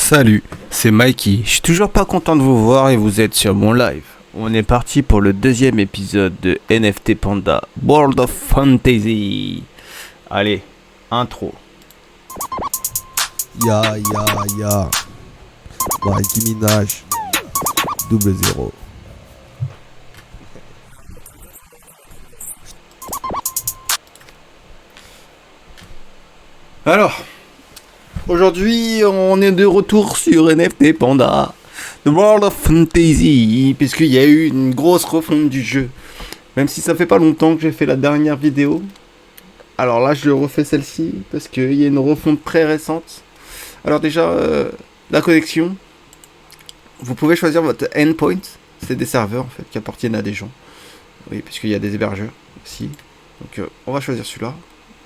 Salut, c'est Mikey. Je suis toujours pas content de vous voir et vous êtes sur mon live. On est parti pour le deuxième épisode de NFT Panda World of Fantasy. Allez, intro. Ya, Nicki Minaj, 00. Alors, aujourd'hui, on est de retour sur NFT Panda The World of Fantasy, puisqu'il y a eu une grosse refonte du jeu. Même si ça fait pas longtemps que j'ai fait la dernière vidéo. Alors là, je refais celle-ci, parce qu'il y a une refonte très récente. Alors déjà, la connexion. Vous pouvez choisir votre endpoint. C'est des serveurs, en fait, qui appartiennent à des gens. Oui, puisqu'il y a des hébergeurs aussi. Donc, on va choisir celui-là.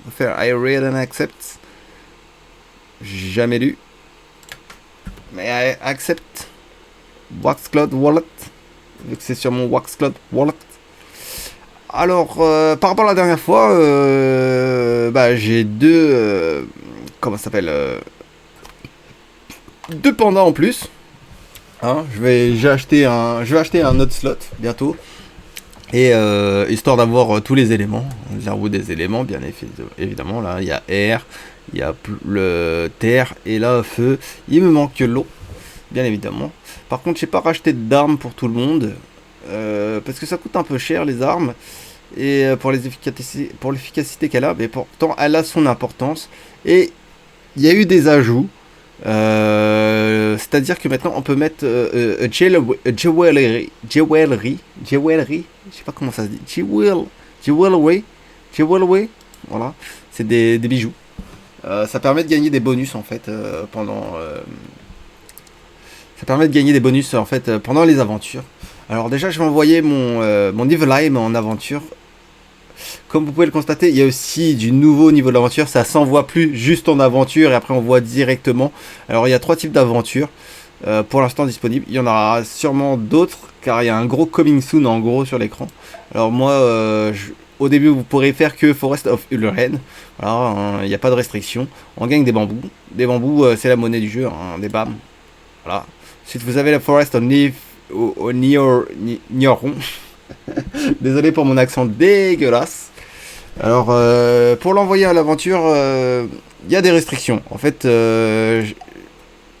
On va faire I read and accept. J'ai jamais lu. Mais I accept Waxcloud Wallet. Vu que c'est sur mon Waxcloud Wallet. Alors, par rapport à la dernière fois, j'ai deux... comment ça s'appelle deux pandas en plus. Hein, je vais acheter un autre slot bientôt. Et histoire d'avoir tous les éléments. J'avoue des éléments, bien évidemment. Là, il y a air, il y a le terre et là, feu. Il me manque l'eau, bien évidemment. Par contre, j'ai pas racheté d'armes pour tout le monde. Parce que ça coûte un peu cher, les armes. Et pour l'efficacité qu'elle a. Mais pourtant, elle a son importance. Et il y a eu des ajouts. C'est-à-dire que maintenant on peut mettre jewelry, je sais pas comment ça se dit, jewelry, voilà, c'est des bijoux. Ça permet de gagner des bonus en fait pendant les aventures. Alors déjà je vais envoyer mon Evelyn en aventure. Comme vous pouvez le constater, il y a aussi du nouveau niveau de l'aventure. Ça s'envoie plus juste en aventure et après on voit directement. Alors il y a 3 types d'aventures pour l'instant disponibles. Il y en aura sûrement d'autres car il y a un gros coming soon en gros sur l'écran. Alors moi, au début vous pourrez faire que Forest of Ulren. Voilà, il n'y a pas de restriction. On gagne des bambous. Des bambous, c'est la monnaie du jeu, hein, des bams. Voilà. Ensuite vous avez la Forest of Nioron. Désolé pour mon accent dégueulasse. Alors, pour l'envoyer à l'aventure, il y a des restrictions. En fait, je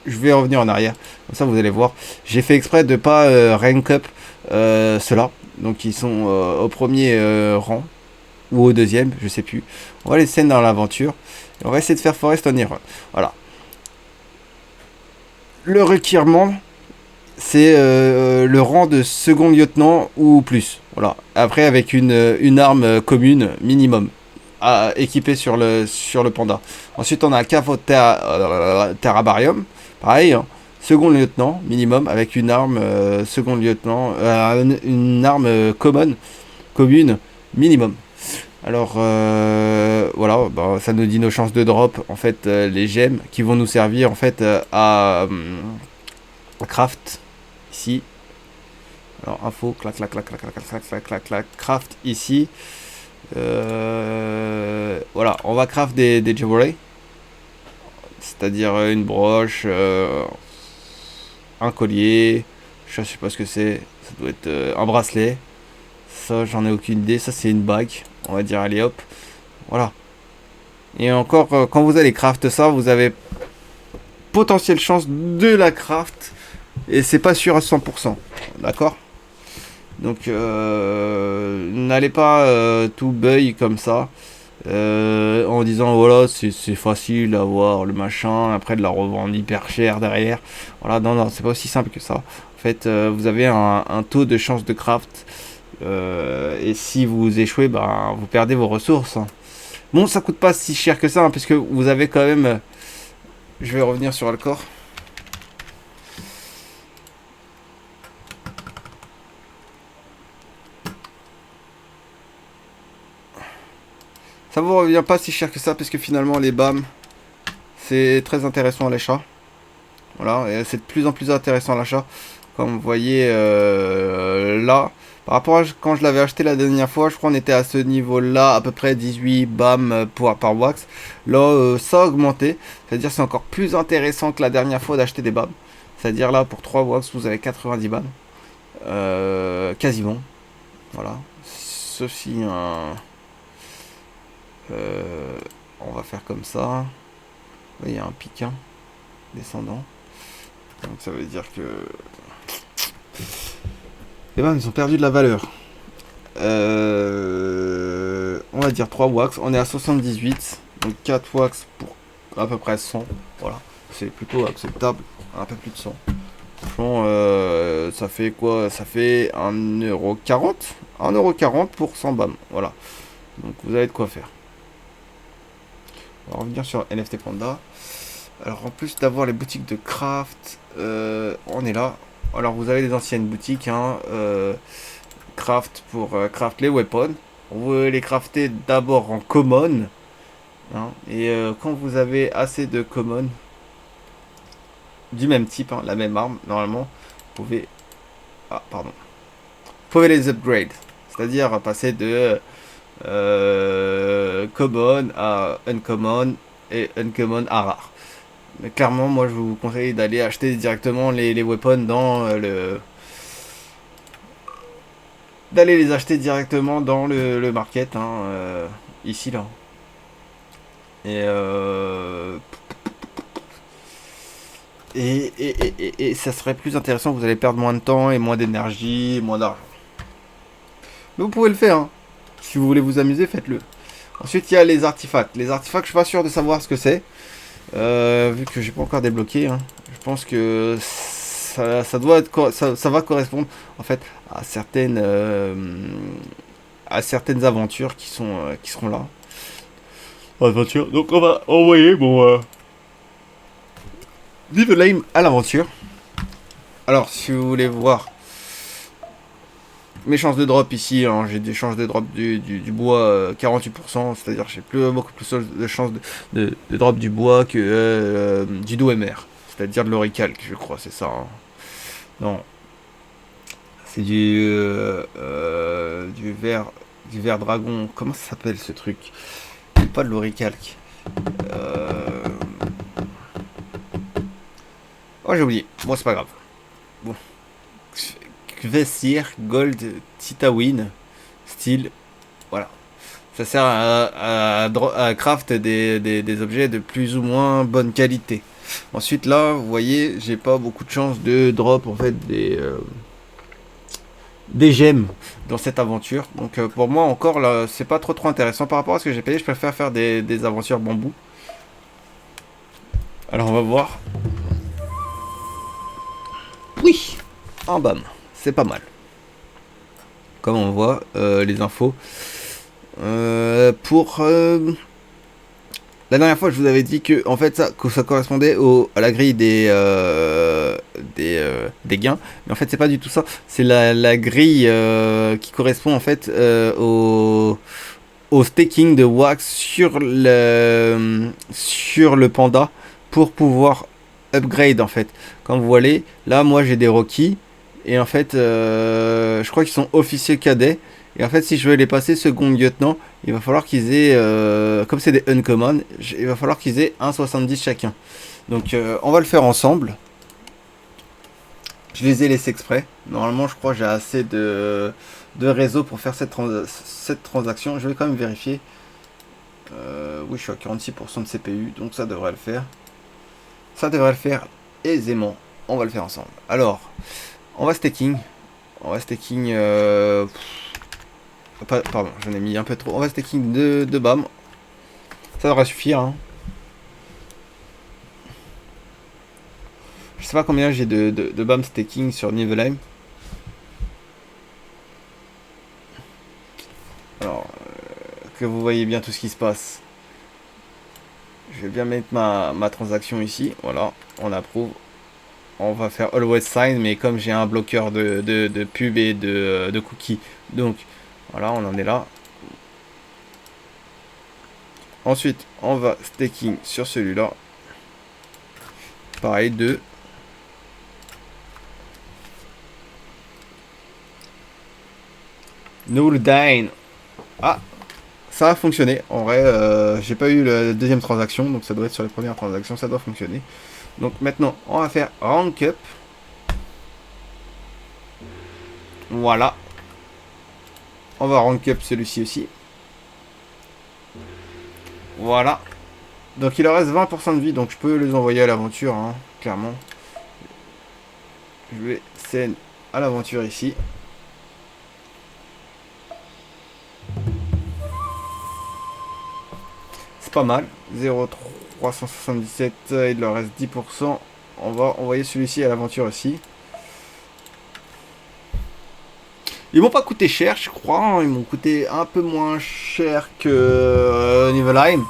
vais revenir en arrière. Comme ça, vous allez voir. J'ai fait exprès de ne pas rank up ceux-là. Donc, ils sont au premier rang. Ou au deuxième, je sais plus. On va les scènes dans l'aventure. On va essayer de faire Forest on Iron. Voilà. Le requirement, c'est le rang de second lieutenant ou plus. Voilà. Après, avec une arme commune minimum équipée sur le panda. Ensuite, on a Cavo Terrabarium. Pareil, hein, second lieutenant minimum avec une arme second lieutenant, une arme commune minimum. Alors voilà, ça nous dit nos chances de drop. En fait, les gemmes qui vont nous servir en fait à craft. Ici, alors info, clac, craft ici. Voilà, on va craft des jewelry, c'est-à-dire une broche, un collier, je sais pas ce que c'est, ça doit être un bracelet. Ça, j'en ai aucune idée. Ça, c'est une bague, on va dire. Allez hop, voilà. Et encore, quand vous allez craft ça, vous avez potentielle chance de la craft. Et c'est pas sûr à 100%, d'accord. Donc n'allez pas tout beuil comme ça en disant voilà c'est facile d'avoir le machin, après de la revendre hyper cher derrière. Voilà, non, c'est pas aussi simple que ça. En fait, vous avez un taux de chance de craft et si vous échouez, vous perdez vos ressources. Hein. Bon, ça coûte pas si cher que ça, hein, puisque vous avez quand même... je vais revenir sur Alcor. Ça vous revient pas si cher que ça, parce que finalement les BAM, c'est très intéressant à l'achat. Voilà, et c'est de plus en plus intéressant à l'achat. Comme vous voyez là, par rapport à quand je l'avais acheté la dernière fois, je crois qu'on était à ce niveau-là, à peu près 18 BAM par wax. Là, ça a augmenté, c'est-à-dire c'est encore plus intéressant que la dernière fois d'acheter des BAM. C'est-à-dire là, pour 3 wax, vous avez 90 BAM. Quasiment. Voilà. Sauf si on va faire comme ça. Il y a un pic descendant. Donc ça veut dire que les BAM ils ont perdu de la valeur. On va dire 3 wax. On est à 78. Donc 4 wax pour à peu près 100. Voilà. C'est plutôt acceptable. Un peu plus de 100. Franchement, ça fait quoi? Ça fait 1,40€. 1,40€ pour 100 BAM. Voilà. Donc vous avez de quoi faire. On va revenir sur NFT Panda. Alors en plus d'avoir les boutiques de craft, on est là. Alors vous avez les anciennes boutiques, craft pour craft les weapons. Vous les crafter d'abord en common. Et quand vous avez assez de common du même type, la même arme, normalement, vous pouvez... Ah, pardon. Vous pouvez les upgrade. C'est-à-dire passer de common à uncommon et uncommon à rare. Mais clairement, moi, je vous conseille d'aller acheter directement les weapons dans d'aller les acheter directement dans le market, ici, là. Et ça serait plus intéressant, vous allez perdre moins de temps et moins d'énergie, moins d'argent. Mais vous pouvez le faire, Si vous voulez vous amuser, faites-le. Ensuite, il y a les artefacts. Les artefacts, je suis pas sûr de savoir ce que c'est. Vu que j'ai pas encore débloqué, je pense que ça doit être, ça va correspondre en fait à certaines aventures qui seront là. Aventure. Donc on va envoyer mon Niflheim à l'aventure. Alors si vous voulez voir mes chances de drop ici, j'ai des chances de drop du bois 48%, c'est-à-dire j'ai beaucoup plus de chances de drop du bois que du DOMR, c'est-à-dire de l'oricalque, je crois, c'est ça. Non, c'est du vert dragon. Comment ça s'appelle ce truc? Pas de l'oricalque. Oh, j'ai oublié. Bon, c'est pas grave. Bon. Kvesir Gold Titawin Steel. Voilà. Ça sert à craft des objets de plus ou moins bonne qualité. Ensuite, là, vous voyez, j'ai pas beaucoup de chance de drop en fait des gemmes dans cette aventure. Donc pour moi encore là, c'est pas trop intéressant par rapport à ce que j'ai payé. Je préfère faire des aventures bambou. Alors on va voir. Oui, un bam, c'est pas mal. Comme on voit les infos pour la dernière fois je vous avais dit que en fait ça correspondait à la grille des gains, mais en fait c'est pas du tout ça, c'est la grille qui correspond en fait au staking de wax sur le panda pour pouvoir upgrade en fait. Comme vous voyez là, moi j'ai des Rockies et en fait je crois qu'ils sont officiers cadets. Et en fait, si je veux les passer second lieutenant, il va falloir qu'ils aient, comme c'est des uncommon, il va falloir qu'ils aient 1,70 chacun. Donc, on va le faire ensemble. Je les ai laissés exprès. Normalement, je crois que j'ai assez de réseau pour faire cette transaction. Je vais quand même vérifier. Oui, je suis à 46% de CPU, donc ça devrait le faire. Ça devrait le faire aisément. On va le faire ensemble. Alors, on va staking. Pardon, j'en ai mis un peu trop. On va staking de BAM. Ça devrait suffire. Je sais pas combien j'ai de BAM staking sur Niflheim. Alors, que vous voyez bien tout ce qui se passe. Je vais bien mettre ma transaction ici. Voilà, on approuve. On va faire always sign, mais comme j'ai un bloqueur de pub et de cookies, donc voilà, on en est là. Ensuite, on va staking sur celui-là. Pareil, 2. Nourdain. Ah, ça a fonctionné. En vrai, j'ai pas eu la deuxième transaction, donc ça doit être sur les premières transactions, ça doit fonctionner. Donc maintenant, on va faire rank up. Voilà. On va rank up celui-ci aussi. Voilà. Donc il en reste 20% de vie, donc je peux les envoyer à l'aventure, hein, clairement. Je vais send à l'aventure ici. C'est pas mal. 0,377, il leur reste 10%. On va envoyer celui-ci à l'aventure aussi. Ils m'ont pas coûté cher, je crois. Hein. Ils m'ont coûté un peu moins cher que Nibelheim.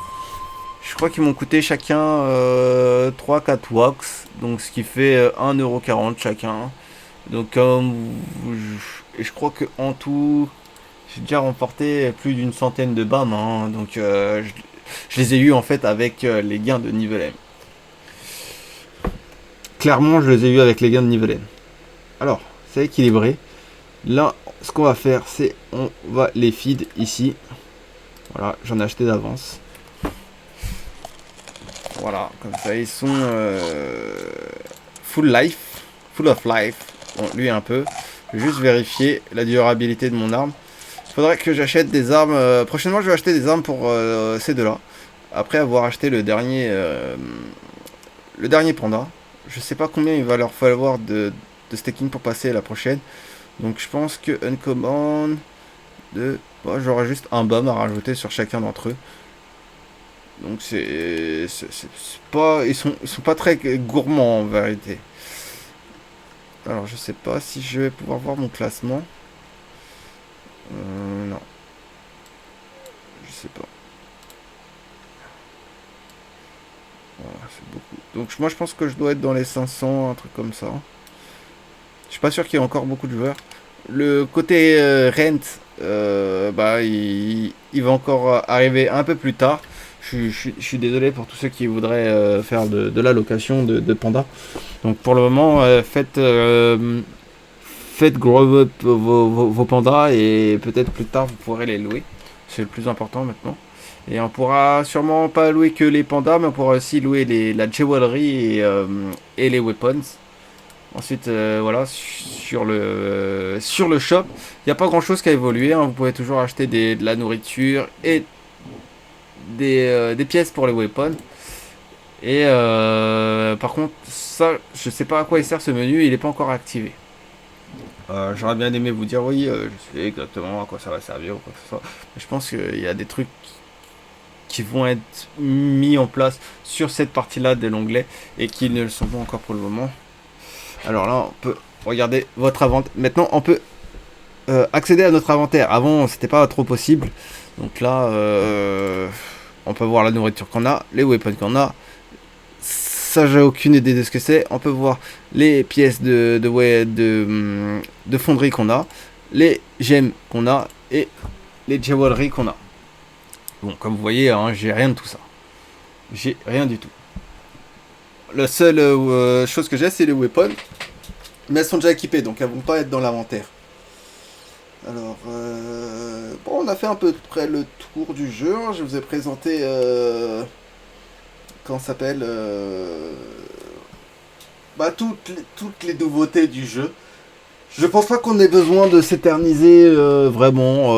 Je crois qu'ils m'ont coûté chacun 3-4 wax. Donc ce qui fait 1,40€ chacun. Donc et je crois que en tout, j'ai déjà remporté plus d'une centaine de BAM. Hein. Donc je les ai eu en fait avec les gains de Nibelheim. Clairement, je les ai eu avec les gains de Nibelheim. Alors, c'est équilibré. Là, ce qu'on va faire, c'est on va les feed ici. Voilà, j'en ai acheté d'avance. Voilà, comme ça, ils sont full of life. Bon, lui un peu. Je vais juste vérifier la durabilité de mon arme. Il faudrait que j'achète des armes. Prochainement, je vais acheter des armes pour ces deux-là. Après avoir acheté le dernier panda. Je sais pas combien il va leur falloir de stacking pour passer à la prochaine. Donc je pense que Uncommon j'aurai juste un BAM à rajouter sur chacun d'entre eux. Donc c'est pas ils sont pas très gourmands en vérité. Alors je sais pas si je vais pouvoir voir mon classement. Non. Je sais pas. Voilà, c'est beaucoup. Donc moi je pense que je dois être dans les 500, un truc comme ça. Je suis pas sûr qu'il y ait encore beaucoup de joueurs. Le côté rent, il va encore arriver un peu plus tard. Je suis désolé pour tous ceux qui voudraient faire de la location de pandas. Donc pour le moment, faites grow up vos pandas et peut-être plus tard vous pourrez les louer. C'est le plus important maintenant. Et on pourra sûrement pas louer que les pandas, mais on pourra aussi louer la jewelry et les weapons. Ensuite, voilà, sur le shop, il n'y a pas grand chose qui a évolué. Hein. Vous pouvez toujours acheter de la nourriture et des pièces pour les weapons. Et par contre, ça, je sais pas à quoi il sert ce menu, il n'est pas encore activé. J'aurais bien aimé vous dire oui, je sais exactement à quoi ça va servir ou quoi que ce soit. Mais je pense qu'il y a des trucs qui vont être mis en place sur cette partie-là de l'onglet et qui ne le sont pas encore pour le moment. Alors là, on peut regarder votre inventaire. Maintenant, on peut accéder à notre inventaire. Avant, c'était pas trop possible. Donc là, on peut voir la nourriture qu'on a, les weapons qu'on a. Ça, j'ai aucune idée de ce que c'est. On peut voir les pièces de fonderie qu'on a, les gemmes qu'on a et les jewelry qu'on a. Bon, comme vous voyez, hein, j'ai rien de tout ça. J'ai rien du tout. La seule chose que j'ai, c'est les weapons. Mais elles sont déjà équipées, donc elles vont pas être dans l'inventaire. Alors, bon, on a fait à peu près le tour du jeu. Hein. Je vous ai présenté... comment ça s'appelle toutes les nouveautés du jeu. Je pense pas qu'on ait besoin de s'éterniser vraiment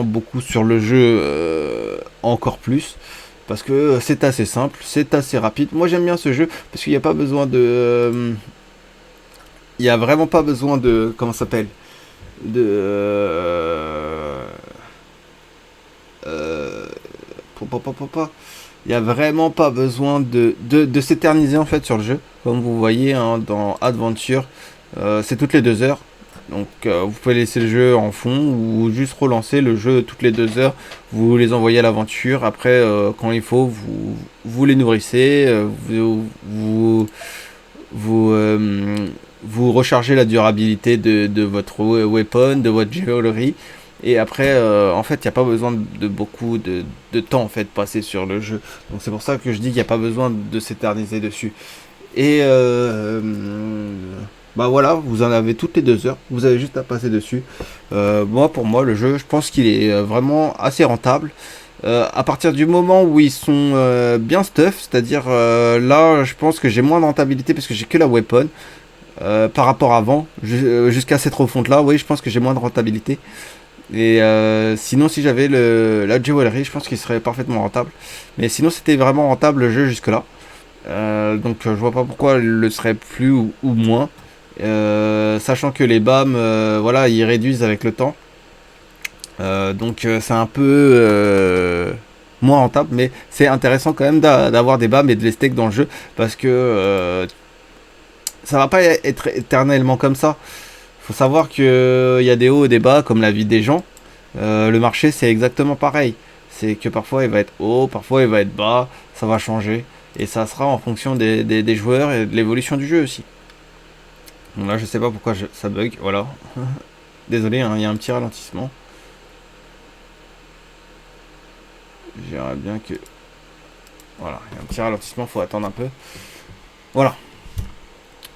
beaucoup sur le jeu encore plus. Parce que c'est assez simple, c'est assez rapide. Moi j'aime bien ce jeu parce qu'il n'y a pas besoin de... il n'y a vraiment pas besoin de... comment ça s'appelle de... il n'y a vraiment pas besoin de s'éterniser en fait sur le jeu. Comme vous voyez hein, dans Adventure, c'est toutes les 2 heures. Donc vous pouvez laisser le jeu en fond ou juste relancer le jeu toutes les 2 heures. Vous les envoyez à l'aventure. Après, quand il faut, vous les nourrissez. Vous rechargez la durabilité de votre weapon, de votre jewelry. Et après, en fait, il n'y a pas besoin de beaucoup de temps en fait passé sur le jeu. Donc c'est pour ça que je dis qu'il n'y a pas besoin de s'éterniser dessus. Et Bah voilà, vous en avez toutes les 2 heures, vous avez juste à passer dessus. Pour moi, le jeu, je pense qu'il est vraiment assez rentable. À partir du moment où ils sont bien stuff, c'est-à-dire là, je pense que j'ai moins de rentabilité parce que j'ai que la weapon par rapport à avant, jusqu'à cette refonte là, oui, je pense que j'ai moins de rentabilité. Et sinon, si j'avais la jewelry, je pense qu'il serait parfaitement rentable. Mais sinon, c'était vraiment rentable le jeu jusque-là. Donc, je vois pas pourquoi il le serait plus ou moins. Sachant que les BAM, voilà, ils réduisent avec le temps. C'est un peu moins rentable, mais c'est intéressant quand même d'avoir des BAM et de les stake dans le jeu parce que ça va pas être éternellement comme ça. Faut savoir que il y a des hauts et des bas comme la vie des gens. Le marché c'est exactement pareil. C'est que parfois il va être haut, parfois il va être bas, ça va changer. Et ça sera en fonction des joueurs et de l'évolution du jeu aussi. Donc là je sais pas pourquoi ça bug, voilà. Désolé, hein, il y a un petit ralentissement. J'aimerais bien que... Voilà, il y a un petit ralentissement, faut attendre un peu. Voilà.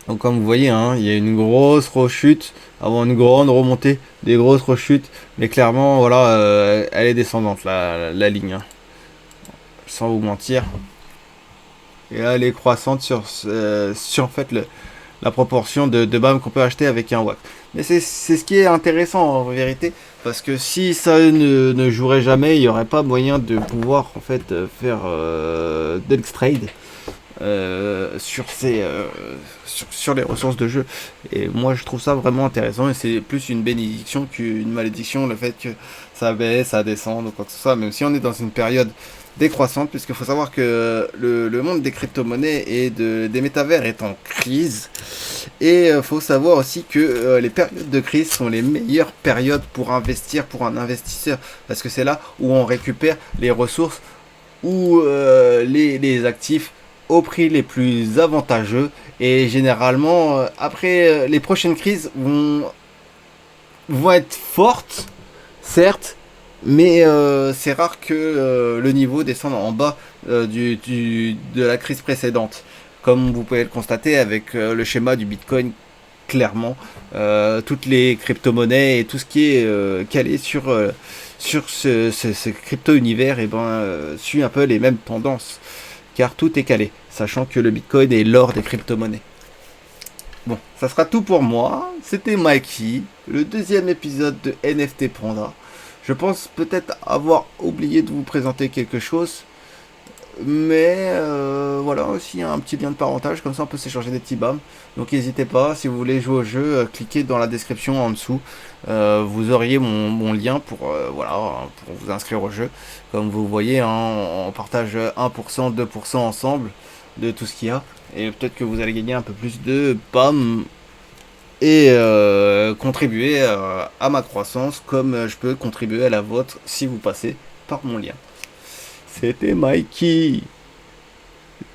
Donc comme vous voyez, hein, il y a une grosse rechute, avant une grande remontée, des grosses rechutes, mais clairement, voilà, elle est descendante, la ligne, hein, sans vous mentir. Et là, elle est croissante sur en fait la proportion de BAM qu'on peut acheter avec un WAC. Mais c'est ce qui est intéressant en vérité, parce que si ça ne jouerait jamais, il n'y aurait pas moyen de pouvoir en fait faire Dex Trade. Sur les ressources de jeu, et moi je trouve ça vraiment intéressant, et c'est plus une bénédiction qu'une malédiction le fait que ça baisse, ça descend ou quoi que ce soit, même si on est dans une période décroissante, puisqu'il faut savoir que le monde des crypto-monnaies et des métavers est en crise, et faut savoir aussi que les périodes de crise sont les meilleures périodes pour investir pour un investisseur, parce que c'est là où on récupère les ressources ou les actifs au prix les plus avantageux, et généralement après les prochaines crises vont être fortes certes, mais c'est rare que le niveau descende en bas de la crise précédente, comme vous pouvez le constater avec le schéma du Bitcoin. Clairement, toutes les crypto-monnaies et tout ce qui est calé sur ce crypto-univers, et suit un peu les mêmes tendances, car tout est calé, sachant que le Bitcoin est l'or des crypto-monnaies. Bon, ça sera tout pour moi. C'était Mikey, le 2e épisode de NFT Panda. Je pense peut-être avoir oublié de vous présenter quelque chose, mais voilà, aussi un petit lien de parentage, comme ça on peut s'échanger des petits bams. Donc n'hésitez pas, si vous voulez jouer au jeu, cliquez dans la description en dessous. Vous auriez mon lien pour vous inscrire au jeu. Comme vous voyez, hein, on partage 1%, 2% ensemble de tout ce qu'il y a. Et peut-être que vous allez gagner un peu plus de bam et contribuer à ma croissance, comme je peux contribuer à la vôtre si vous passez par mon lien. C'était Mikey.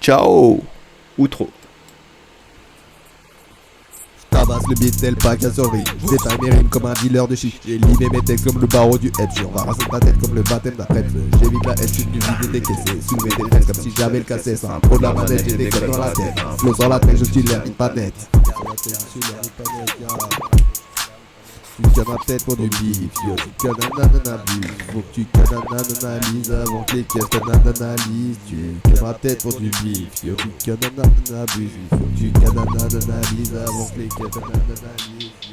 Ciao. Outro. Tabasse le beat tel pas qu'à survie. J'détaille mes rimes comme un dealer de chic. J'ai limé mes textes comme le barreau du Etsy. On va raser ta tête comme le baptême d'après-feu. J'évite la haine, j'suis du vide décaissé. Soulever des fesses comme si j'avais le cassé. C'est un pro de la manette, j'ai des codes dans la tête. Flow sur la tête, je suis l'air d'une panette. Tu cannes ma tête pour du bif, yo, tu cannes un abus. Faut que tu cannes un analyse avant que les caisses t'analysent. Tu cannes ma tête pour du bif, yo, tu cannes un abus. Faut que tu cannes un analyse avant que les caisses t'analysent.